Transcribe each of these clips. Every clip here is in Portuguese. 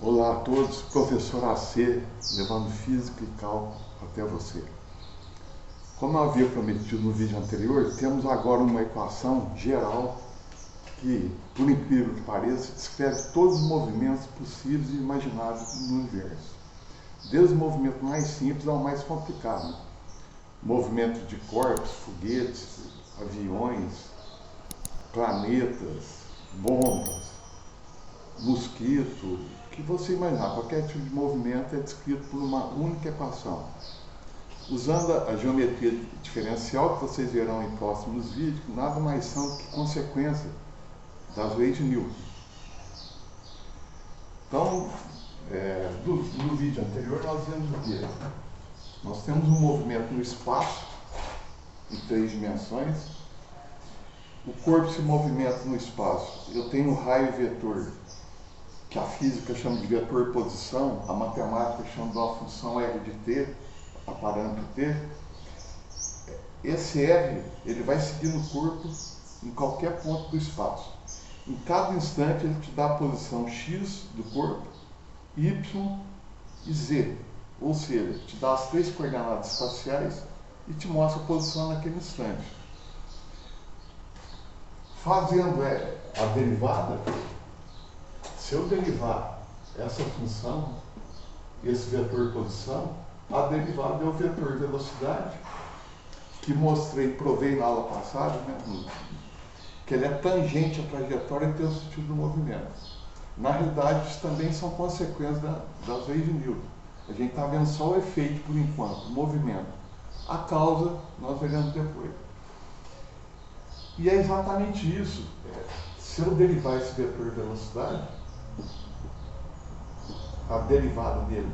Olá a todos, professor AC, levando física e cálculo até você. Como eu havia prometido no vídeo anterior, temos agora uma equação geral que, por incrível que pareça, descreve todos os movimentos possíveis e imagináveis no universo. Desde o movimento mais simples ao mais complicado. Movimento de corpos, foguetes, aviões, planetas, bombas, mosquito, o que você imaginar, qualquer tipo de movimento é descrito por uma única equação. Usando a geometria diferencial, que vocês verão em próximos vídeos, que nada mais são do que consequência das leis de Newton. Então, no vídeo anterior nós vimos o quê? Nós temos um movimento no espaço, em 3 dimensões. O corpo se movimenta no espaço. Eu tenho um raio vetor, que a física chama de vetor posição, a matemática chama de uma função R de t, a parâmetro t. Esse R ele vai seguir no corpo em qualquer ponto do espaço. Em cada instante ele te dá a posição x do corpo, y e z, ou seja, te dá as 3 coordenadas espaciais e te mostra a posição naquele instante. Fazendo a derivada, se eu derivar essa função, esse vetor posição, a derivada é o vetor velocidade, que provei na aula passada, né, que ele é tangente à trajetória e tem o sentido do movimento. Na realidade, isso também são consequências das leis de Newton. A gente está vendo só o efeito por enquanto, o movimento. A causa nós veremos depois. E é exatamente isso. Se eu derivar esse vetor velocidade, a derivada dele,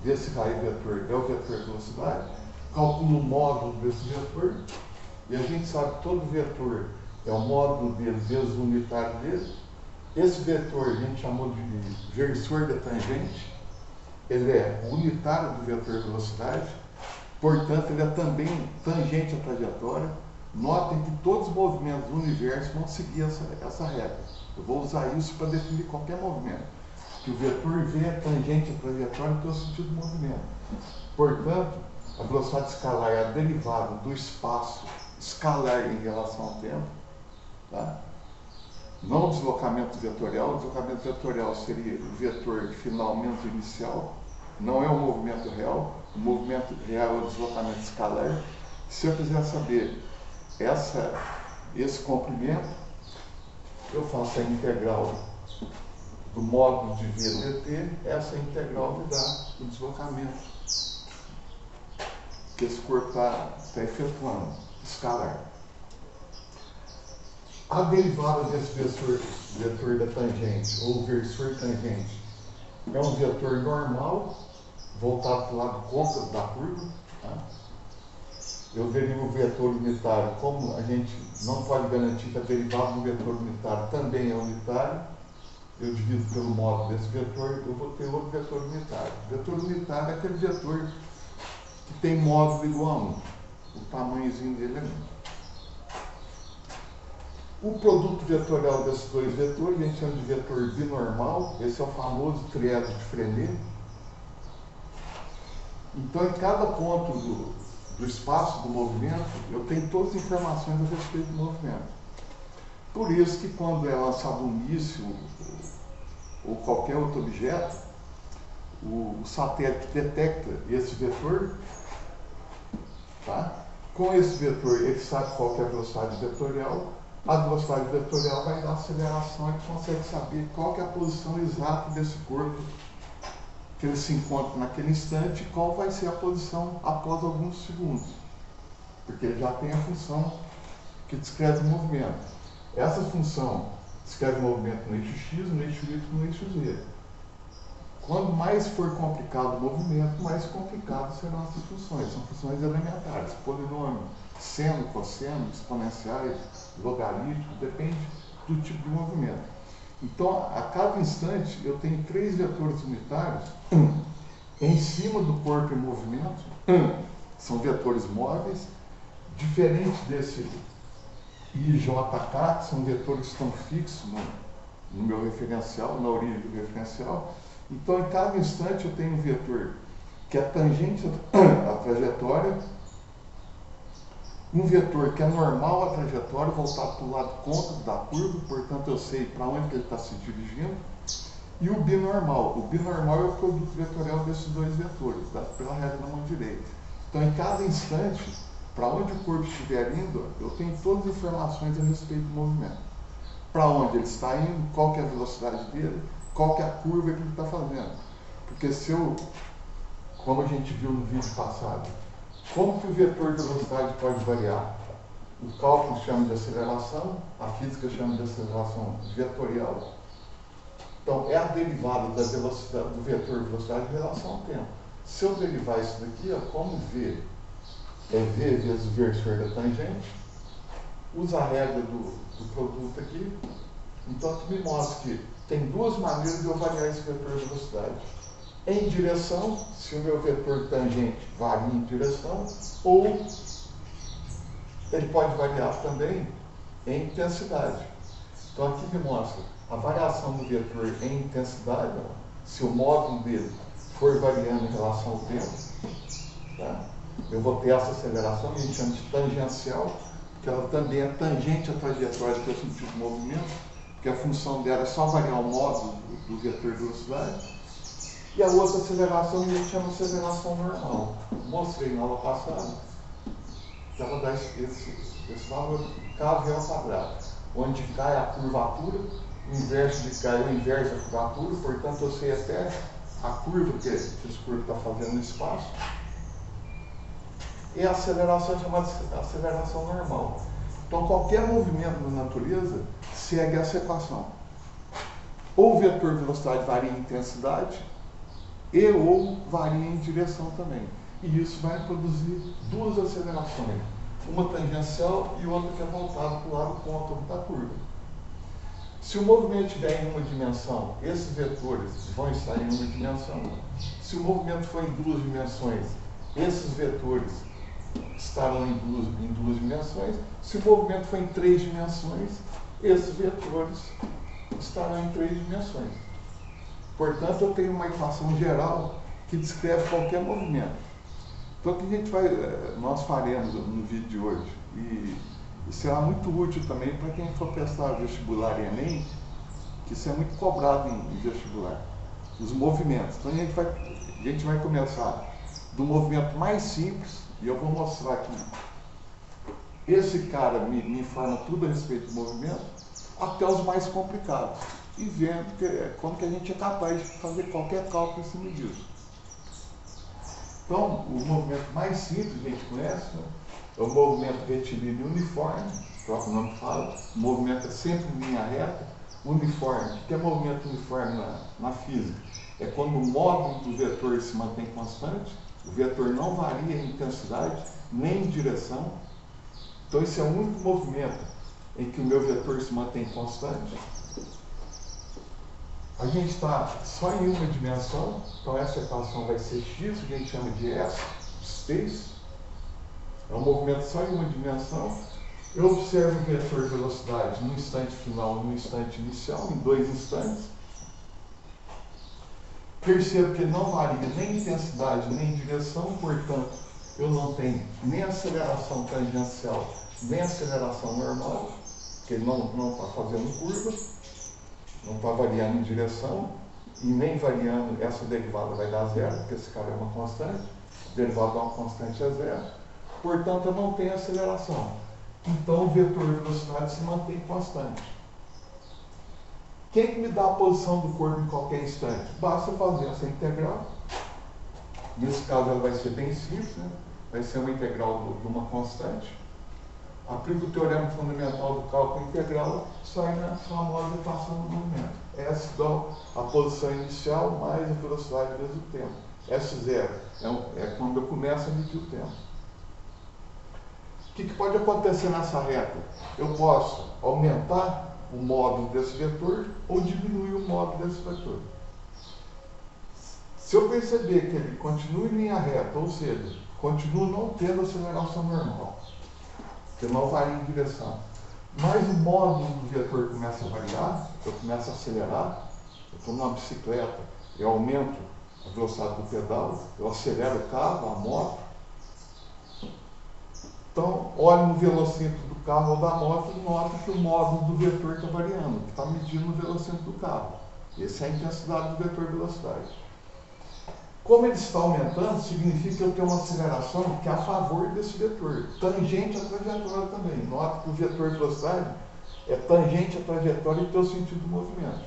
desse raio vetor, é o vetor velocidade, calculo o módulo desse vetor, e a gente sabe que todo vetor é o módulo dele vezes o unitário dele. Esse vetor a gente chamou de versor da tangente, ele é o unitário do vetor velocidade, portanto ele é também tangente à trajetória. Notem que todos os movimentos do universo vão seguir essa regra. Eu vou usar isso para definir qualquer movimento. Que o vetor V é tangente à trajetória e tem o sentido do movimento. Portanto, a velocidade escalar é a derivada do espaço escalar em relação ao tempo. Tá? Não o deslocamento vetorial. O deslocamento vetorial seria o vetor final menos o inicial. Não é o movimento real. O movimento real é o deslocamento escalar. Se eu quiser saber esse comprimento, eu faço a integral do módulo de V dt, essa integral me dá o deslocamento que esse corpo está efetuando, escalar. A derivada desse vetor da tangente, ou versor tangente, é um vetor normal, voltado para o lado côncavo da curva. Tá? Eu derivo o vetor unitário, como a gente não pode garantir que a derivada do vetor unitário também é unitário, eu divido pelo módulo desse vetor, eu vou ter outro vetor unitário. O vetor unitário é aquele vetor que tem módulo igual a 1. O tamanhozinho dele é 1. O produto vetorial desses dois vetores a gente chama de vetor binormal. Esse é o famoso triângulo de Frenet. Então, em cada ponto do espaço do movimento, eu tenho todas as informações a respeito do movimento. Por isso que quando é lançado um míssil ou qualquer outro objeto, o satélite detecta esse vetor, tá? Com esse vetor ele sabe qual que é a velocidade vetorial, a velocidade vetorial vai dar aceleração e consegue saber qual que é a posição exata desse corpo que ele se encontra naquele instante e qual vai ser a posição após alguns segundos, porque ele já tem a função que descreve o movimento. Essa função descreve o movimento no eixo x, no eixo y e no eixo z. Quando mais for complicado o movimento, mais complicado serão essas funções. São funções elementares, polinômio, seno, cosseno, exponenciais, logaritmo, depende do tipo de movimento. Então, a cada instante, eu tenho 3 vetores unitários em cima do corpo em movimento. São vetores móveis, diferentes desse IJK, que são vetores que estão fixos no meu referencial, na origem do referencial. Então, em cada instante eu tenho um vetor que é tangente à trajetória, um vetor que é normal à trajetória, voltado para o lado contra da curva, portanto eu sei para onde que ele está se dirigindo, e o binormal. O binormal é o produto vetorial desses dois vetores, dado pela regra da mão direita. Então, em cada instante, para onde o corpo estiver indo, eu tenho todas as informações a respeito do movimento. Para onde ele está indo, qual que é a velocidade dele, qual que é a curva que ele está fazendo. Porque se eu, como a gente viu no vídeo passado, como que o vetor de velocidade pode variar? O cálculo chama de aceleração, a física chama de aceleração vetorial. Então, é a derivada da velocidade, do vetor de velocidade em relação ao tempo. Se eu derivar isso daqui, ó, como V é V vezes o versor da tangente, usa a regra do produto aqui, então aqui me mostra que tem duas maneiras de eu variar esse vetor de velocidade. Em direção, se o meu vetor tangente varia em direção, ou ele pode variar também em intensidade. Então aqui me mostra a variação do vetor em intensidade, ó, se o módulo dele for variando em relação ao tempo, tá? Eu vou ter essa aceleração, que a gente chama de tangencial, que ela também é tangente à trajetória que eu senti do movimento, porque a função dela é só variar o módulo do vetor de velocidade. E a outra aceleração a gente chama de aceleração normal. Mostrei na aula passada que ela dá esse valor kV ao quadrado, onde K é a curvatura, o inverso de K é o inverso da curvatura, portanto eu sei até a curva que esse corpo está fazendo no espaço. E a aceleração é chamada de aceleração normal. Então qualquer movimento na natureza segue essa equação. Ou o vetor de velocidade varia em intensidade, e ou varia em direção também. E isso vai produzir duas acelerações, uma tangencial e outra que é voltada para o lado côncavo da curva. Se o movimento estiver em uma dimensão, esses vetores vão estar em uma dimensão. Se o movimento for em duas dimensões, esses vetores estarão em duas dimensões. Se o movimento for em três dimensões, esses vetores estarão em três dimensões. Portanto, eu tenho uma equação geral que descreve qualquer movimento. Então, o que nós faremos no vídeo de hoje, e será muito útil também para quem for prestar vestibular e Enem, que isso é muito cobrado em vestibular, os movimentos. Então, a gente vai começar do movimento mais simples, e eu vou mostrar aqui. Esse cara me informa tudo a respeito do movimento, até os mais complicados. E vendo como que a gente é capaz de fazer qualquer cálculo em cima disso. Então, o movimento mais simples que a gente conhece, né, é o movimento retilíneo uniforme, o próprio nome fala, o movimento é sempre em linha reta, uniforme. O que é movimento uniforme na física? É quando o módulo do vetor se mantém constante, o vetor não varia em intensidade, nem em direção. Então, esse é o único movimento em que o meu vetor se mantém constante. A gente está só em uma dimensão, então essa equação vai ser x, que a gente chama de S, space. É um movimento só em uma dimensão. Eu observo o vetor de velocidade no instante final e no instante inicial, em dois instantes. Percebo que ele não varia nem intensidade nem direção, portanto, eu não tenho nem aceleração tangencial, nem aceleração normal, porque ele não está fazendo curva. Não está variando em direção e nem variando, essa derivada vai dar zero, porque esse cara é uma constante, a derivada de uma constante é zero, portanto eu não tenho aceleração. Então o vetor de velocidade se mantém constante. Quem que me dá a posição do corpo em qualquer instante? Basta fazer essa integral. Nesse caso ela vai ser bem simples, né? Vai ser uma integral de uma constante. Aplica o teorema fundamental do cálculo integral, sai na famosa equação do movimento. S igual a posição inicial mais a velocidade vezes o tempo. S0 é quando eu começo a medir o tempo. O que pode acontecer nessa reta? Eu posso aumentar o módulo desse vetor ou diminuir o módulo desse vetor. Se eu perceber que ele continua em linha reta, ou seja, continua não tendo aceleração normal, que não varia em direção, mas o módulo do vetor começa a variar, eu começo a acelerar, eu estou numa bicicleta, eu aumento a velocidade do pedal, eu acelero o carro, a moto. Então, olho no velocímetro do carro ou da moto e noto que o módulo do vetor está variando, que está medindo o velocímetro do carro. Essa é a intensidade do vetor velocidade. Como ele está aumentando, significa que eu tenho uma aceleração que é a favor desse vetor, tangente à trajetória também. Nota que o vetor velocidade é tangente à trajetória e tem o sentido do movimento.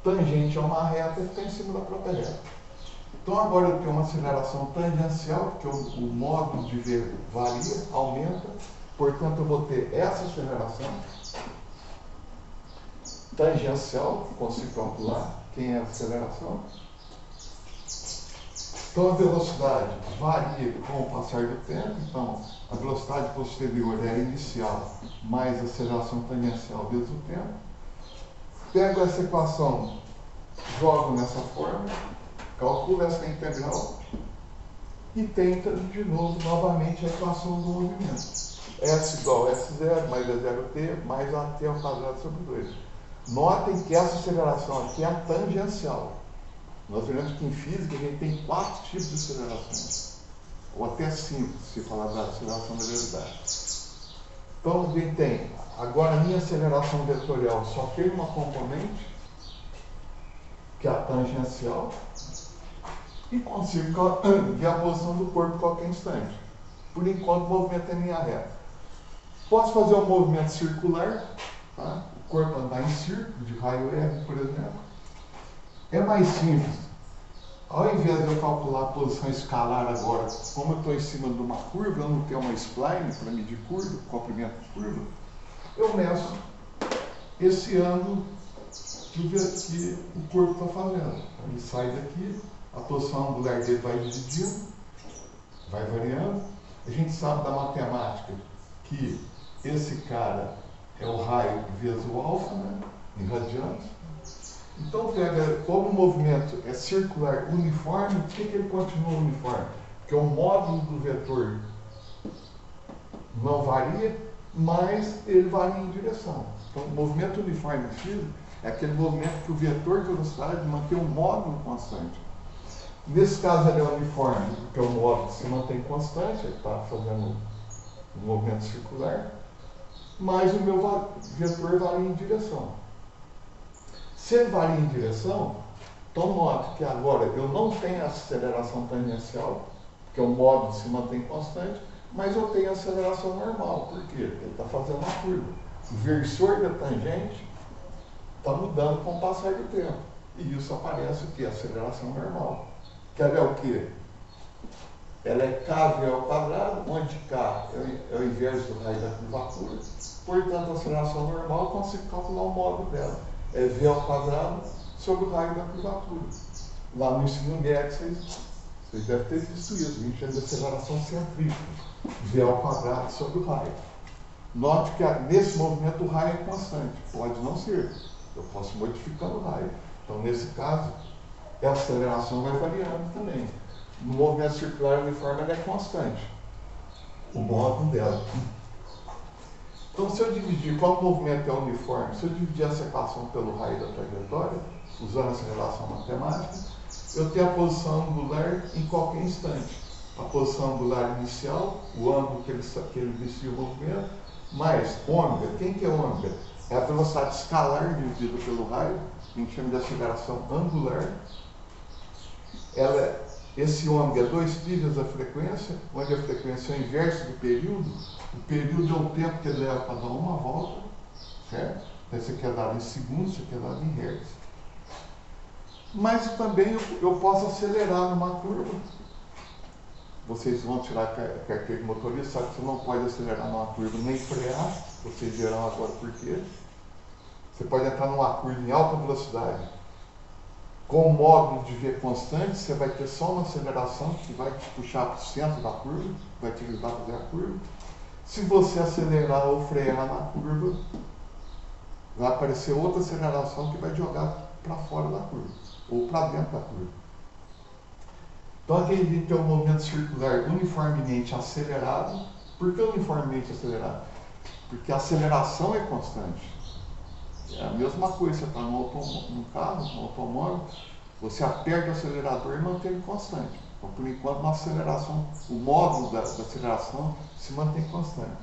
Tangente é uma reta que está em cima da própria reta. Então agora eu tenho uma aceleração tangencial, porque o módulo de V varia, aumenta, portanto eu vou ter essa aceleração tangencial, consigo calcular quem é a aceleração. Então a velocidade varia com o passar do tempo, então a velocidade posterior é a inicial mais a aceleração tangencial vezes o tempo. Pego essa equação, jogo nessa forma, calculo essa integral e tenta de novo, novamente, a equação do movimento. S igual a S0 mais E0t mais AT ao quadrado sobre 2. Notem que essa aceleração aqui é a tangencial. Nós vemos que em física a gente tem 4 tipos de acelerações, ou até 5, se falar da aceleração da gravidade. Então a gente tem, agora a minha aceleração vetorial só tem uma componente, que é a tangencial, e consigo ver a posição do corpo a qualquer instante. Por enquanto o movimento é em linha reta. Posso fazer um movimento circular, tá? O corpo andar em círculo, de raio R, por exemplo. É mais simples. Ao invés de eu calcular a posição escalar agora, como eu estou em cima de uma curva, eu não tenho uma spline para medir curva, comprimento de curva, eu meço esse ângulo que o corpo está fazendo. Ele sai daqui, a posição angular dele vai dividindo, vai variando. A gente sabe da matemática que esse cara é o raio vezes o alfa, né, em radianos. Então, como o movimento é circular uniforme, por que ele continua uniforme? Porque o módulo do vetor não varia, mas ele varia em direção. Então, o movimento uniforme físico é aquele movimento que o vetor de velocidade mantém um módulo constante. Nesse caso, ele é uniforme, porque o módulo se mantém constante, ele está fazendo um movimento circular, mas o meu vetor varia em direção. Se ele varia em direção, então note que agora eu não tenho a aceleração tangencial, porque o módulo se mantém constante, mas eu tenho a aceleração normal. Por quê? Porque ele está fazendo uma curva. O versor da tangente está mudando com o passar do tempo. E isso aparece o quê? A aceleração normal. Que ela é o quê? Ela é kV ao quadrado, onde K é o inverso do raio da curvatura. Portanto, a aceleração normal eu consigo calcular o módulo dela. É V ao quadrado sobre o raio da curvatura. Lá no ensino médio, vocês devem ter visto isso. A gente chama de aceleração centrífuga. V ao quadrado sobre o raio. Note que nesse movimento o raio é constante. Pode não ser. Eu posso ir modificando o raio. Então, nesse caso, a aceleração vai variando também. No movimento circular uniforme ela é constante. O módulo dela. Então, se eu dividir, qual movimento é uniforme? Se eu dividir essa equação pelo raio da trajetória, usando essa relação matemática, eu tenho a posição angular em qualquer instante. A posição angular inicial, o ângulo que ele inicia o movimento, mais ômega. Quem que é ômega? É a velocidade escalar dividida pelo raio, que a gente chama de aceleração angular. Esse ômega é 2 pi vezes a frequência, onde a frequência é o inverso do período. O período é o tempo que ele leva para dar uma volta, certo? Então, isso aqui é dado em segundos, isso aqui é dado em hertz. Mas também eu posso acelerar numa curva. Vocês vão tirar a carteira de motorista, sabe que você não pode acelerar numa curva nem frear. Vocês verão agora por quê. Você pode entrar numa curva em alta velocidade. Com o módulo de V constante, você vai ter só uma aceleração que vai te puxar para o centro da curva, vai te ajudar a fazer a curva. Se você acelerar ou frear na curva, vai aparecer outra aceleração que vai te jogar para fora da curva, ou para dentro da curva. Então aqui a gente tem um movimento circular uniformemente acelerado. Por que uniformemente acelerado? Porque a aceleração é constante. É a mesma coisa, você está num carro, num automóvel, Você aperta o acelerador e mantém ele constante. Então, por enquanto, uma aceleração, o módulo da aceleração se mantém constante.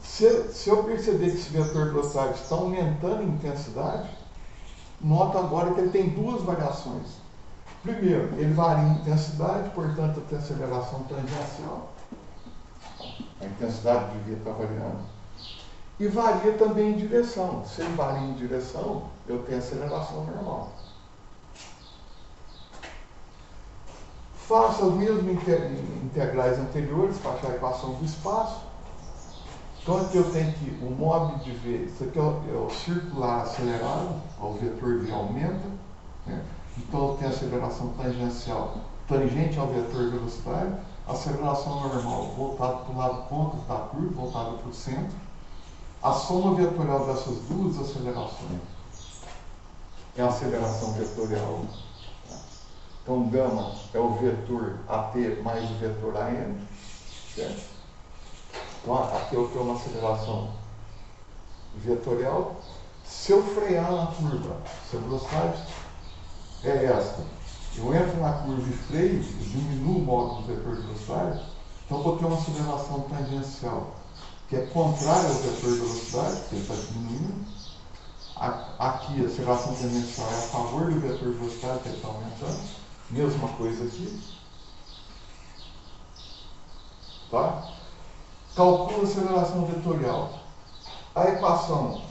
Se eu perceber que esse vetor de velocidade está aumentando em intensidade, nota agora que ele tem duas variações. Primeiro, ele varia em intensidade, portanto, tem aceleração tangencial. A intensidade de via está variando. E varia também em direção. Se ele varia em direção, eu tenho aceleração normal. Faço as mesmas integrais anteriores para achar a equação do espaço. Então aqui eu tenho que o mob de V, isso aqui é o circular acelerado, o vetor V aumenta, né? Então eu tenho aceleração tangencial, tangente ao vetor velocidade, aceleração normal voltada para o lado contra da curva, voltada para o centro. A soma vetorial dessas duas acelerações é a aceleração vetorial. Então, gama é o vetor AT mais o vetor AM, certo? Então, aqui eu tenho uma aceleração vetorial. Se eu frear na curva, se a velocidade é esta, eu entro na curva e freio, diminuo o módulo do vetor de velocidade, então eu vou ter uma aceleração tangencial, que é contrária ao vetor de velocidade, que ele está diminuindo. Aqui a aceleração tangencial é a favor do vetor de velocidade, que ele está aumentando. Mesma coisa aqui. Tá? Calcula a aceleração vetorial. A equação,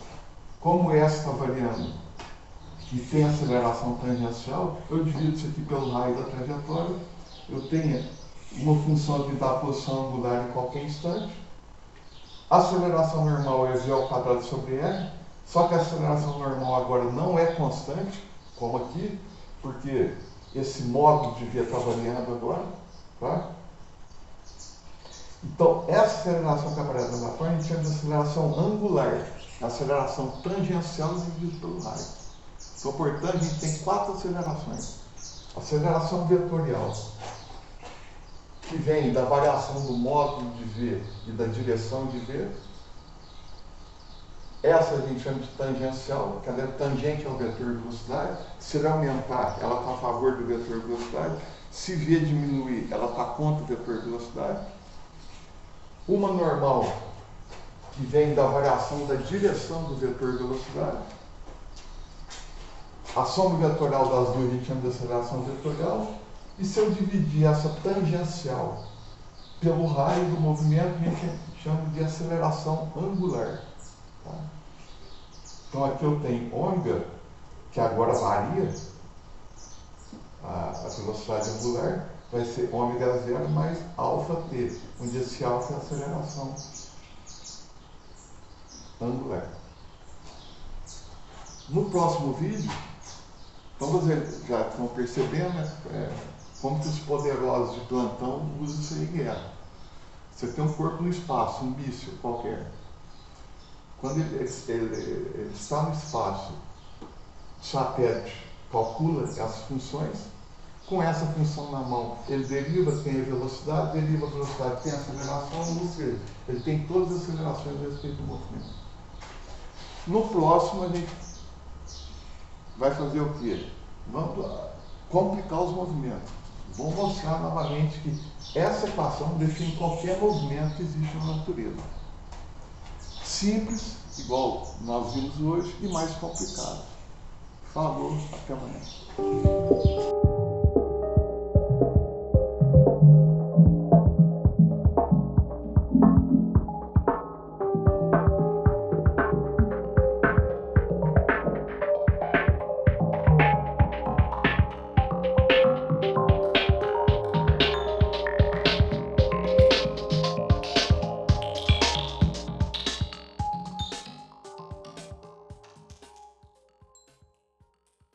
como essa está variando e tem aceleração tangencial, eu divido isso aqui pelo raio da trajetória. Eu tenho uma função de dar posição angular em qualquer instante. A aceleração normal é v ao quadrado sobre r, só que a aceleração normal agora não é constante, como aqui, porque esse módulo de v está variando agora. Tá? Então, essa aceleração que aparece na forma, a gente chama de aceleração angular, a aceleração tangencial dividida pelo raio. Então, portanto, a gente tem 4 acelerações. Aceleração vetorial, que vem da variação do módulo de v e da direção de v. Essa a gente chama de tangencial, que ela é tangente ao vetor de velocidade. Se ele aumentar, ela está a favor do vetor de velocidade. Se v diminuir, ela está contra o vetor de velocidade. Uma normal, que vem da variação da direção do vetor de velocidade. A soma vetorial das duas a gente chama de aceleração vetorial. E se eu dividir essa tangencial pelo raio do movimento, a gente chama de aceleração angular. Tá? Então aqui eu tenho ômega, que agora varia, a velocidade angular, vai ser ômega zero mais alfa t, onde esse alfa é a aceleração angular. No próximo vídeo, então vocês já estão percebendo, né, como que os poderosos de plantão usam isso aí em guerra. Você tem um corpo no espaço, um míssil qualquer. Quando ele está no espaço, o satélite calcula as funções. Com essa função na mão, ele deriva, tem a velocidade, deriva a velocidade, tem a aceleração, ou seja, ele tem todas as acelerações a respeito do movimento. No próximo, a gente vai fazer o quê? Vamos complicar os movimentos. Vou mostrar novamente que essa equação define qualquer movimento que existe na natureza. Simples, igual nós vimos hoje, e mais complicado. Falou, até amanhã.